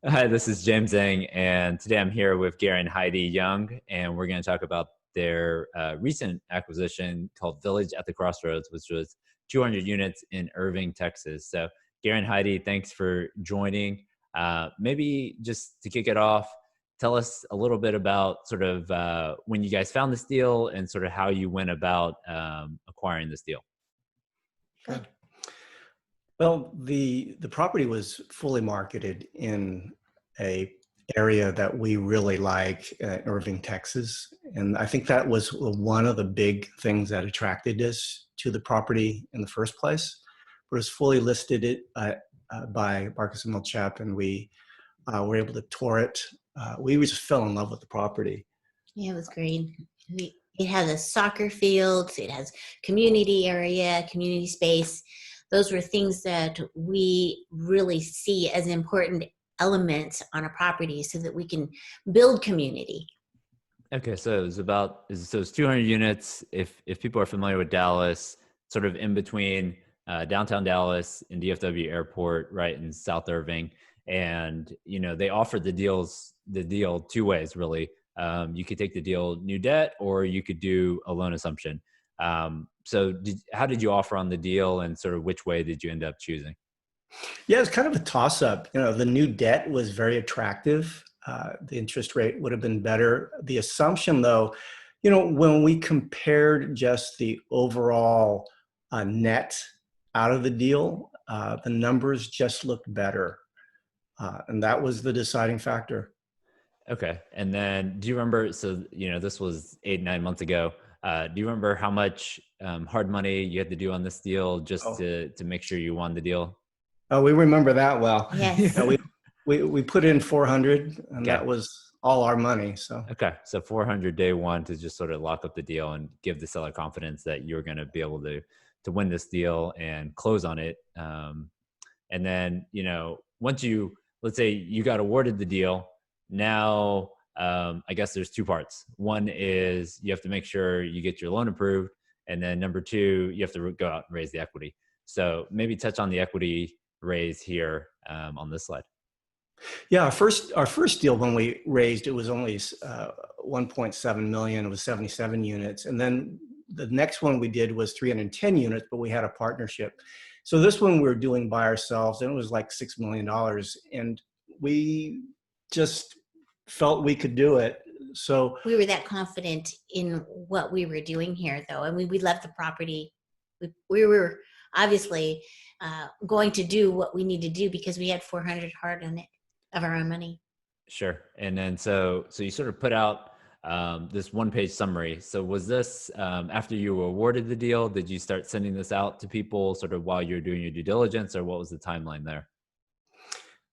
Hi, this is James Zhang, and today I'm here with Gary and Heidi Young, and we're going to talk about their recent acquisition called Village at the Crossroads, which was 200 units in Irving, Texas. So, Gary and Heidi, thanks for joining. Maybe just to kick it off, tell us a little bit about sort of when you guys found this deal and sort of how you went about acquiring this deal. Sure. Well, the property was fully marketed in a area that we really like, Irving, Texas, and I think that was one of the big things that attracted us to the property in the first place. It was fully listed by Marcus and Milchap, and we were able to tour it. We just fell in love with the property. Yeah, it was great. It has a soccer field, it has community area, community space. Those were things that we really see as important elements on a property so that we can build community. Okay, so it's 200 units. If people are familiar with Dallas, sort of in between downtown Dallas and DFW Airport, right in South Irving, and they offered the deal two ways really. You could take the deal new debt, or you could do a loan assumption. So how did you offer on the deal, and sort of which way did you end up choosing? Yeah, it's kind of a toss-up. The new debt was very attractive. The interest rate would have been better. The assumption, though, when we compared just the overall net out of the deal, the numbers just looked better. And that was the deciding factor. Okay. And then do you remember, so, this was 8, 9 months ago. Do you remember how much hard money you had to do on this deal just to make sure you won the deal? Oh, we remember that well. Yes. We put in 400, and Okay. that was all our money. So Okay. So 400 day one to just sort of lock up the deal and give the seller confidence that you're going to be able to win this deal and close on it. And then, once let's say you got awarded the deal, now, I guess there's two parts. One is you have to make sure you get your loan approved. And then number two, you have to go out and raise the equity. So maybe touch on the equity raise here on this slide. yeah, our first deal when we raised, it was only 1.7 million. It was 77 units, and then the next one we did was 310 units, but we had a partnership. So this one we were doing by ourselves, and it was like $6 million, and we just felt we could do it. So We were that confident in what we were doing here, though. I mean, we loved the property. We were obviously going to do what we need to do because we had 400 hard on it of our own money. Sure. And then so you sort of put out this one-page summary. So was this after you were awarded the deal? Did you start sending this out to people sort of while you're doing your due diligence, or what was the timeline there?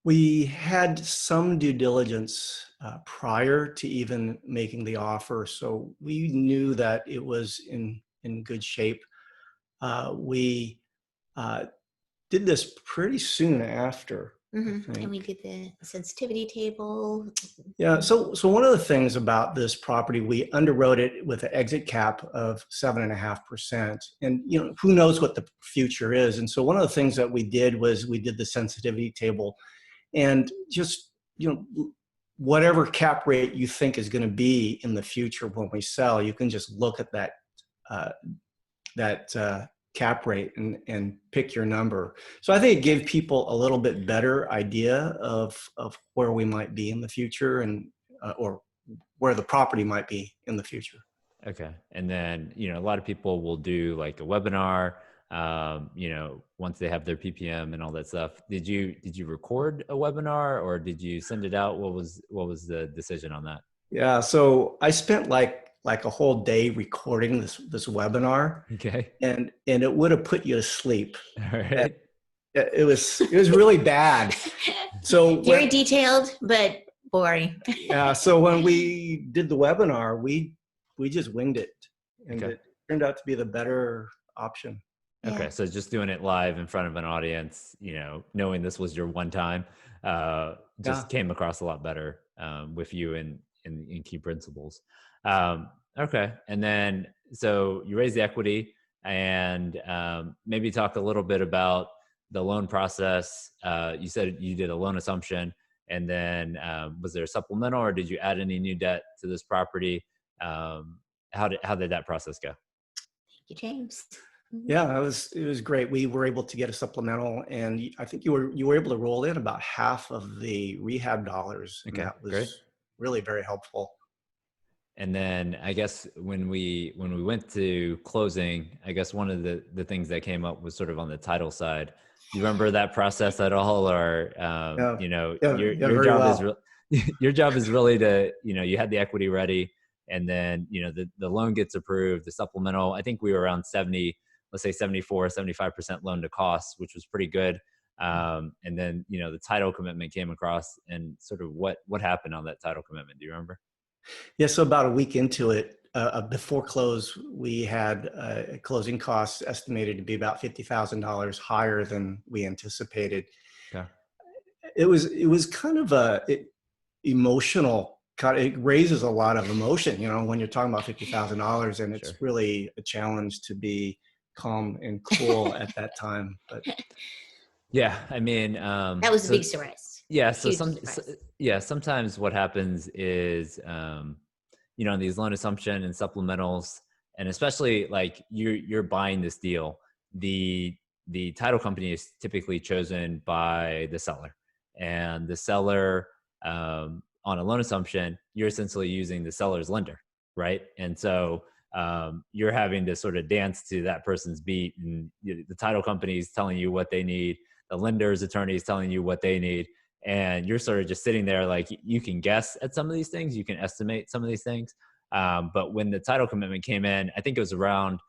we had some due diligence prior to even making the offer, so we knew that it was in good shape. We did this pretty soon after. And we did the sensitivity table. Yeah, so one of the things about this property, we underwrote it with an exit cap of 7.5%, and who knows what the future is. And so one of the things that we did was we did the sensitivity table, and just whatever cap rate you think is going to be in the future when we sell, you can just look at that cap rate and pick your number. So I think it gave people a little bit better idea of where we might be in the future, and or where the property might be in the future. Okay. And then, a lot of people will do like a webinar, once they have their PPM and all that stuff. Did you record a webinar, or did you send it out? What was the decision on that? Yeah. So I spent like a whole day recording this webinar. Okay. And it would have put you to sleep. All right. It was really bad. So Very detailed, but boring. Yeah. So when we did the webinar, we just winged it, and Okay. it turned out to be the better option. Okay. Yeah. So just doing it live in front of an audience, knowing this was your one time, just came across a lot better with you and key principles. Okay. And then, so you raise the equity, and maybe talk a little bit about the loan process. You said you did a loan assumption. And then was there a supplemental, or did you add any new debt to this property? How did that process go? Thank you, James. Yeah, it was great. We were able to get a supplemental, and I think you were able to roll in about half of the rehab dollars, and Okay, that was great. really very helpful. And then I guess when we went to closing, I guess one of the things that came up was sort of on the title side. Do you remember that process at all, or Yeah, you know, yeah, yeah, your very job is well. your job is really to, you know, you had the equity ready, and then, you know, the loan gets approved, the supplemental. I think we were around 70, let's say 75% loan to cost, which was pretty good. And then, you know, the title commitment came across, and sort of what happened on that title commitment. Do you remember? Yeah, so about a week into it, before close, we had closing costs estimated to be about $50,000 higher than we anticipated. Okay. It was kind of emotional. It raises a lot of emotion, you know, when you're talking about $50,000, and it's Sure. really a challenge to be calm and cool at that time. But Yeah, I mean, That was a so big surprise. yeah, Huge surprise. yeah, sometimes what happens is, you know, these loan assumption and supplementals, and especially like you're buying this deal, the title company is typically chosen by the seller, and the seller, on a loan assumption, you're essentially using the seller's lender, right? And so you're having to sort of dance to that person's beat, and the title company is telling you what they need, the lender's attorney is telling you what they need, and you're sort of just sitting there like, you can guess at some of these things, you can estimate some of these things. But when the title commitment came in, I think it was around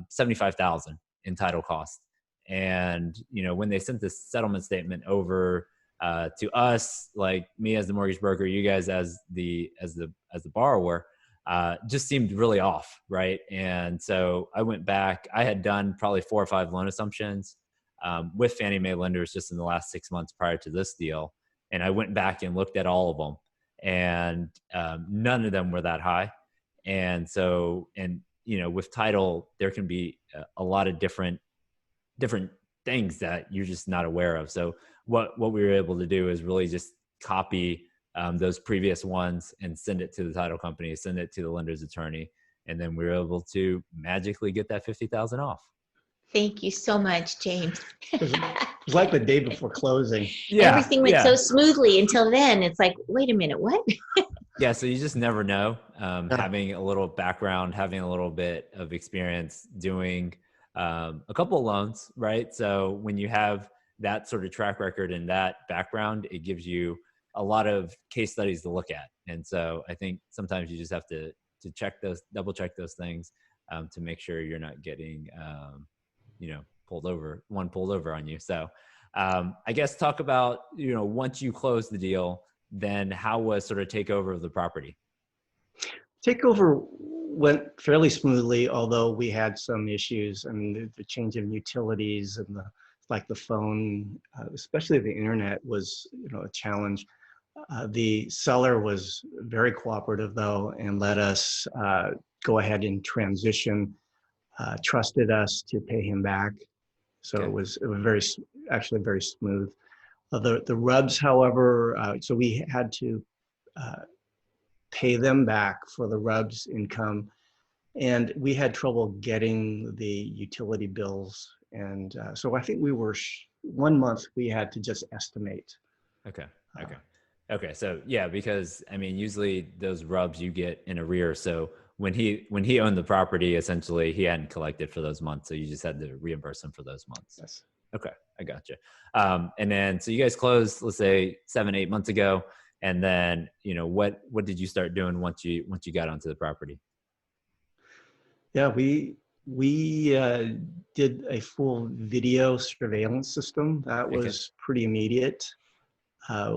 75,000 in title cost. And, you know, when they sent this settlement statement over to us, like me as the mortgage broker, you guys as the borrower, just seemed really off, right? And so I went back. I had done probably 4 or 5 loan assumptions with Fannie Mae lenders just in the last 6 months prior to this deal, and I went back and looked at all of them, and none of them were that high. And so, and you know, with title, there can be a lot of different things that you're just not aware of. So what we were able to do is really just copy those previous ones and send it to the title company, send it to the lender's attorney, and then we were able to magically get that 50,000 off. Thank you so much, James. it was like the day before closing. Yeah, Everything went so smoothly until then. It's like, wait a minute, what? Yeah, so you just never know. Yeah. Having a little background, having a little bit of experience doing a couple of loans, right? So when you have that sort of track record and that background, it gives you a lot of case studies to look at. And so I think sometimes you just have to check those, double check those things to make sure you're not getting, you know, pulled over on you. So I guess talk about, you know, once you close the deal, then how was sort of takeover of the property? Takeover went fairly smoothly, although we had some issues. I mean, the change of utilities and the phone, especially the internet, was, you know, a challenge. The seller was very cooperative though, and let us go ahead and transition. Trusted us to pay him back, so Okay. it was actually very smooth. The rubs, however, so we had to pay them back for the rubs income, and we had trouble getting the utility bills, and so I think we were 1 month we had to just estimate. Okay. So yeah, because I mean, usually those rubs you get in arrears. So when he owned the property, essentially he hadn't collected for those months, so you just had to reimburse him for those months. Yes. Okay, I gotcha. And then, so you guys closed, let's say 7-8 months ago, and then, you know, what did you start doing once you got onto the property? Yeah, we did a full video surveillance system. That Okay. was pretty immediate.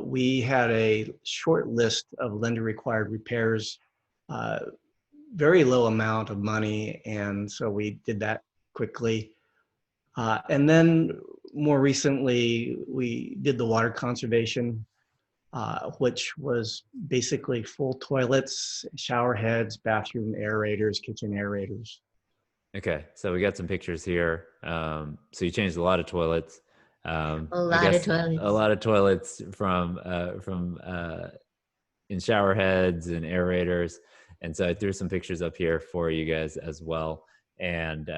We had a short list of lender required repairs, very low amount of money, and so we did that quickly. And then more recently, we did the water conservation, which was basically full toilets, shower heads, bathroom aerators, kitchen aerators. Okay, so we got some pictures here. So you changed a lot of toilets. A I lot of guess a toilets. lot of toilets from in shower heads and aerators. And so I threw some pictures up here for you guys as well. And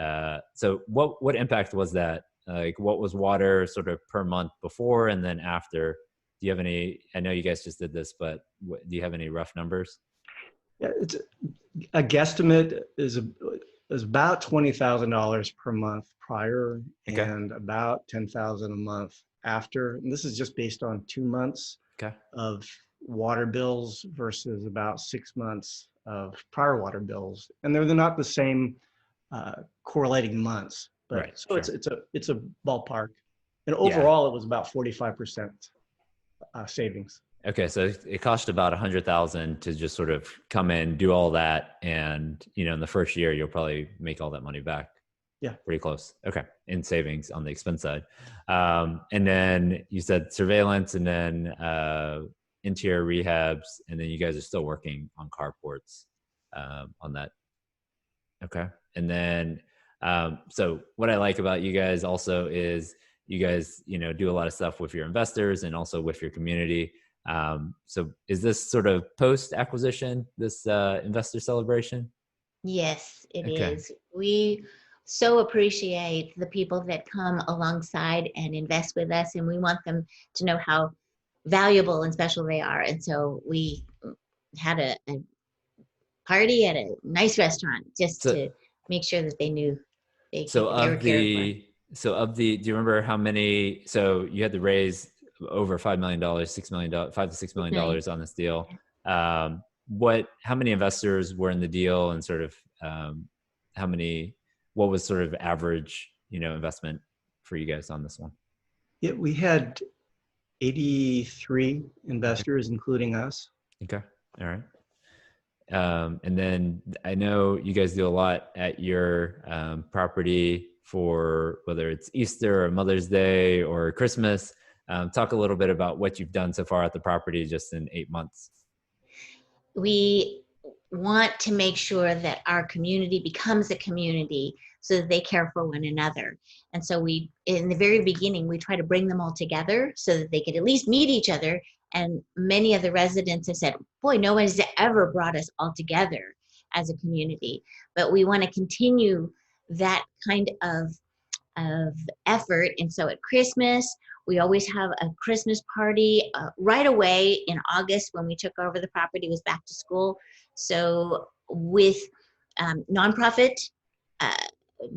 so what impact was that? Like what was water sort of per month before and then after? Do you have any, I know you guys just did this, but do you have any rough numbers? Yeah, it's a guesstimate is about $20,000 per month prior Okay. and about 10,000 a month after. And this is just based on 2 months Okay. of water bills versus about 6 months of prior water bills. And they're not the same correlating months, but Right. so Sure. it's a ballpark. And Yeah. overall, it was about 45% savings. Okay, so it cost about 100,000 to just sort of come in, do all that, and in the first year you'll probably make all that money back. Yeah, pretty close. Okay, in savings on the expense side, and then you said surveillance, and then interior rehabs, and then you guys are still working on carports on that. Okay, and then so what I like about you guys also is you guys do a lot of stuff with your investors and also with your community. So is this sort of post acquisition, this investor celebration? Yes, it Okay. is. We so appreciate the people that come alongside and invest with us, and we want them to know how valuable and special they are. And so we had a party at a nice restaurant just So to make sure that they knew so they were of cared for. the do you remember how many? So you had to raise over $5 million, $6 million, $5 to $6 million on this deal. How many investors were in the deal, and sort of how many? What was sort of average investment for you guys on this one? yeah, we had 83 investors, including us. Okay, all right. And then I know you guys do a lot at your property for whether it's Easter or Mother's Day or Christmas. Talk a little bit about what you've done so far at the property just in 8 months. We want to make sure that our community becomes a community so that they care for one another. And so we, in the very beginning, we try to bring them all together so that they could at least meet each other. And many of the residents have said, boy, no one has ever brought us all together as a community. But we want to continue that kind of effort. And so at Christmas, we always have a Christmas party right away in August. When we took over the property, was back to school. So with nonprofit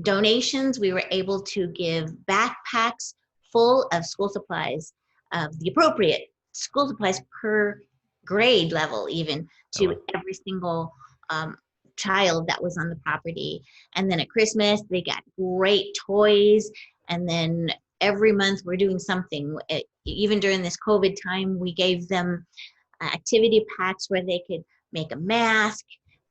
donations, we were able to give backpacks full of school supplies, of the appropriate school supplies per grade level, even to every single child that was on the property. And then at Christmas, they got great toys. And then every month we're doing something. Even during this COVID time, we gave them activity packs where they could make a mask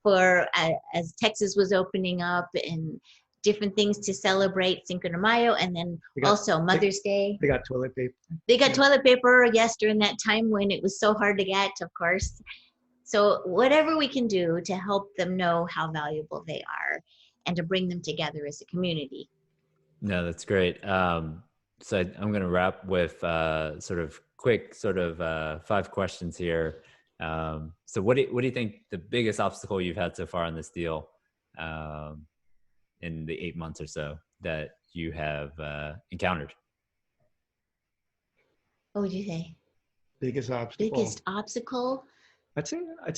for as Texas was opening up, and different things to celebrate Cinco de Mayo. And then also Mother's Day. They got toilet paper. They got toilet paper, yes, during that time when it was so hard to get, of course. So whatever we can do to help them know how valuable they are and to bring them together as a community. No, that's great. So I'm going to wrap with sort of quick 5 questions here. So what do you think the biggest obstacle you've had so far on this deal in the 8 months or so that you have encountered? What would you say? Biggest obstacle? Biggest obstacle? I'd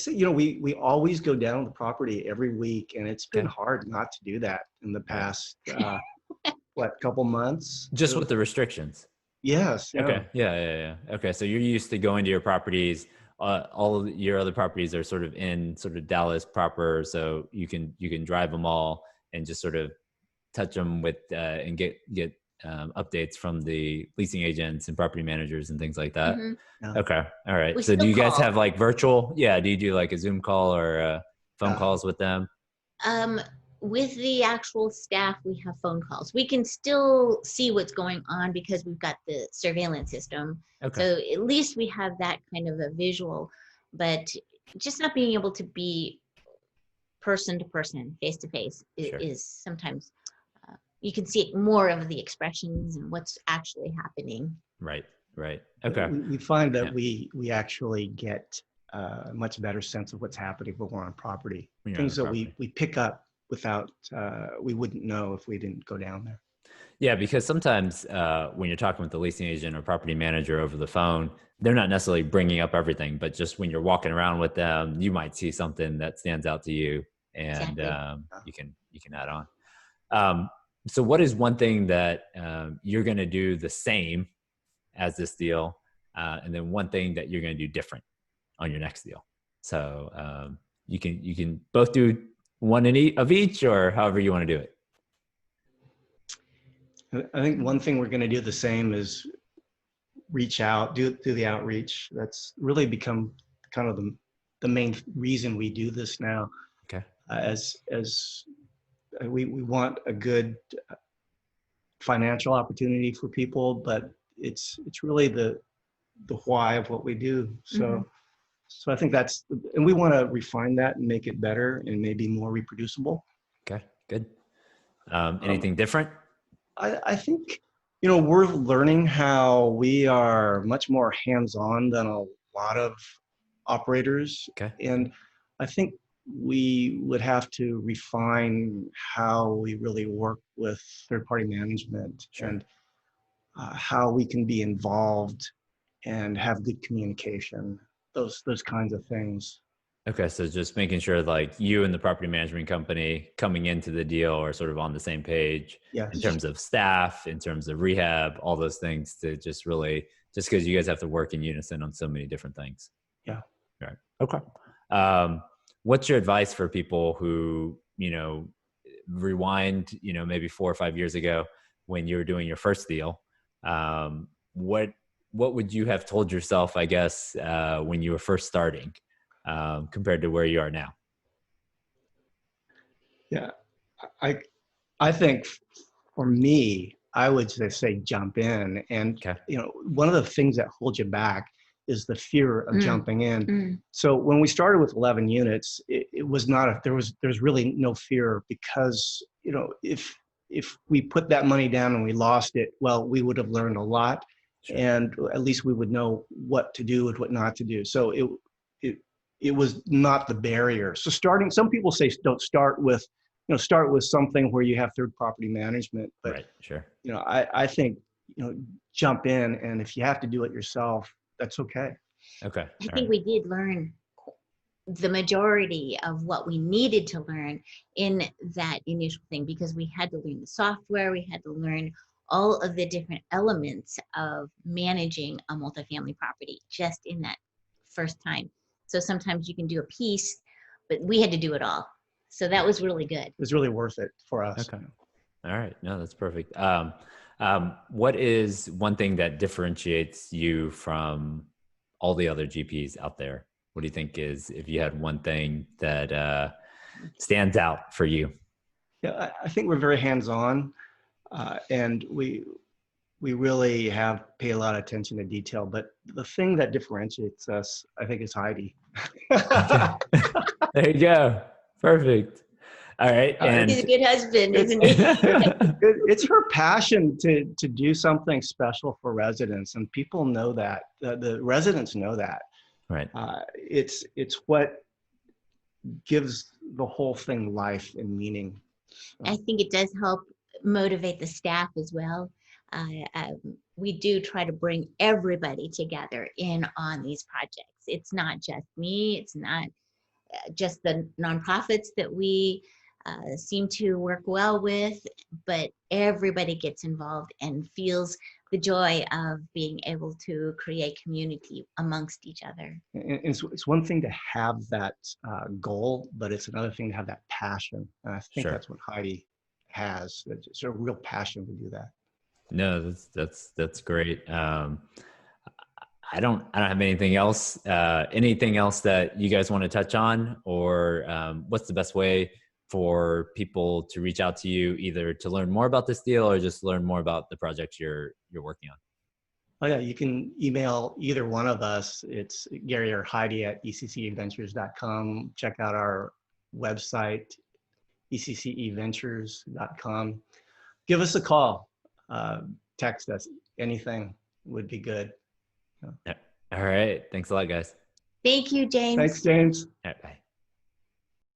say, we always go down the property every week, and it's been hard not to do that in the past, couple months? Just with the restrictions? Yes. Okay. Yeah. Okay. So you're used to going to your properties. All of your other properties are sort of in sort of Dallas proper, so you can drive them all and just sort of touch them with and get updates from the leasing agents and property managers and things like that. Mm-hmm. Yeah. Okay. All right. We So do you guys call. have like virtual? Yeah. Do you do like a Zoom call or phone calls with them? With the actual staff, we have phone calls. We can still see what's going on because we've got the surveillance system. Okay. So at least we have that kind of a visual, but just not being able to be person to person, face to face is sometimes you can see more of the expressions and what's actually happening. Right. Right. Okay. We find that Yeah. we actually get a much better sense of what's happening when we're on property. When you're on the Things that property. we pick up without, we wouldn't know if we didn't go down there. Yeah, because sometimes when you're talking with the leasing agent or property manager over the phone, they're not necessarily bringing up everything, but just when you're walking around with them, you might see something that stands out to you, and Exactly. you can add on. Um, so, what is one thing that you're going to do the same as this deal, and then one thing that you're going to do different on your next deal? So you can both do one of each, or however you want to do it. I think one thing we're going to do the same is reach out, do the outreach. That's really become kind of the main reason we do this now. Okay. As we want a good financial opportunity for people, but it's really the why of what we do. So so I think that's, and we want to refine that and make it better and maybe more reproducible. Okay. Good. Anything different? I think, we're learning how we are much more hands-on than a lot of operators. Okay. And I think we would have to refine how we really work with third-party management. Sure. And how we can be involved and have good communication, those kinds of things. Okay, so just making sure like you and the property management company coming into the deal are sort of on the same page Yes. in terms of staff, in terms of rehab, all those things, to just really, just because you guys have to work in unison on so many different things. Yeah. Right. Okay. What's your advice for people who, rewind, maybe 4 or 5 years ago when you were doing your first deal? What would you have told yourself, I guess, when you were first starting? Compared to where you are now? Yeah, I think for me, I would just say jump in. And Okay. one of the things that holds you back is the fear of jumping in. So when we started with 11 units, it was not there's really no fear, because if we put that money down and we lost it, well, we would have learned a lot. Sure. And at least we would know what to do and what not to do. So it was not the barrier. So some people say don't start with, start with something where you have third property management. But Right. Sure. I think, jump in, and if you have to do it yourself, that's okay. Okay. I think we did learn the majority of what we needed to learn in that initial thing, because we had to learn the software, we had to learn all of the different elements of managing a multifamily property just in that first time. So sometimes you can do a piece, but we had to do it all. So that was really good. It was really worth it for us. Okay. All right. No, that's perfect. What is one thing that differentiates you from all the other GPs out there? What do you think is, if you had one thing that stands out for you? Yeah, I think we're very hands-on, and we really pay a lot of attention to detail. But the thing that differentiates us, I think, is Heidi. There you go. Perfect. All right. And he's a good husband, isn't he? It's her passion to do something special for residents, and people know that. The residents know that. right. It's what gives the whole thing life and meaning. I think it does help motivate the staff as well. We do try to bring everybody together in on these projects. It's not just me. It's not just the nonprofits that we seem to work well with, but everybody gets involved and feels the joy of being able to create community amongst each other. And it's one thing to have that goal, but it's another thing to have that passion. And I think Sure. that's what Heidi has. It's a real passion to do that. No, that's great. I don't have anything else. Anything else that you guys want to touch on, or what's the best way for people to reach out to you, either to learn more about this deal or just learn more about the projects you're working on? Oh yeah, you can email either one of us. It's Gary or Heidi at ECCEventures.com. Check out our website, ECCEventures.com. give us a call, text us, anything would be good. All right. Thanks a lot, guys. Thank you, James. Thanks, James. All right, bye.